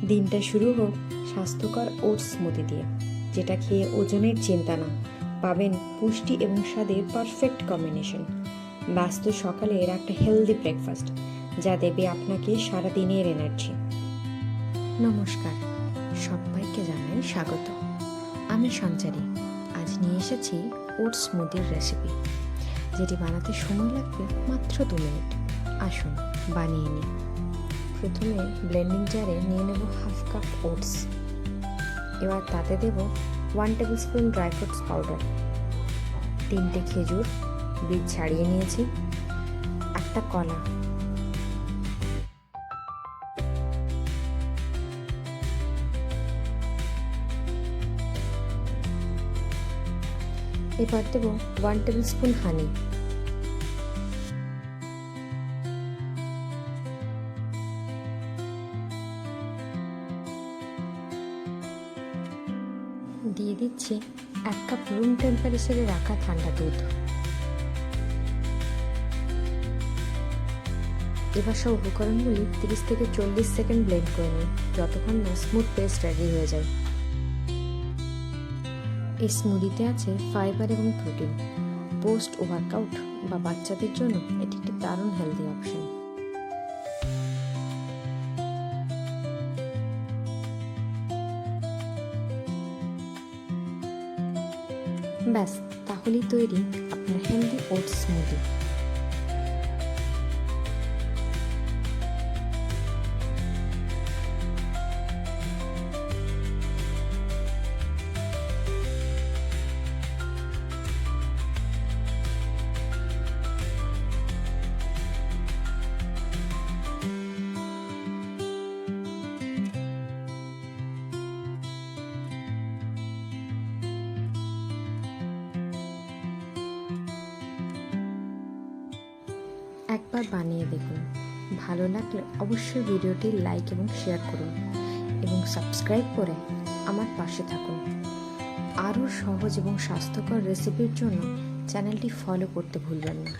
দিনটা শুরু হোক স্বাস্থ্যকর ওটস স্মুদি দিয়ে, যেটা খেয়ে ওজনের চিন্তা না, পাবেন পুষ্টি এবং স্বাদের পারফেক্ট কম্বিনেশন। ব্যস্ত সকালে এর একটা হেলদি ব্রেকফাস্ট যা দেবে আপনাকে সারাদিনের এনার্জি। নমস্কার, সবাইকে জানাই স্বাগত। আমি সঞ্চারী। আজ নিয়ে এসেছি ওটস স্মুদির রেসিপি, যেটি বানাতে সময় লাগবে মাত্র 2 মিনিট। আসুন বানিয়ে নিই। প্রথমে ব্লেন্ডিং জারে নিয়ে নেব হাফ কাপ ওটস। এবার তাতে দেব 1 table spoon dry fruits powder, 3টে খেজুর বীজ ছাড়িয়ে নিয়েছি, একটা কলা, এবার দেব 1 টেবিল স্পুন হানি, দিয়ে দিচ্ছি 1 কাপ রুম টেম্পারেচারে রাখা ঠান্ডা দুধ। এবার সব উপকরণগুলি 30 থেকে 40 সেকেন্ড ব্লেন্ড করে নিই, যতক্ষণ না স্মুথ পেস্ট রেডি হয়ে যায়। এই স্মুদিতে আছে ফাইবার এবং প্রোটিন। পোস্ট ওয়ার্কআউট বা বাচ্চাদের জন্য এটি একটি দারুণ হেলদি অপশন। ব্যাস, তাহলেই তৈরি আপনার হেলদি ওটস স্মুদি। একবার বানিয়ে দেখুন, ভালো লাগলে অবশ্যই ভিডিওটি লাইক এবং শেয়ার করুন এবং সাবস্ক্রাইব করে আমার পাশে থাকুন। আরও সহজ এবং স্বাস্থ্যকর রেসিপির জন্য চ্যানেলটি ফলো করতে ভুলবেন না।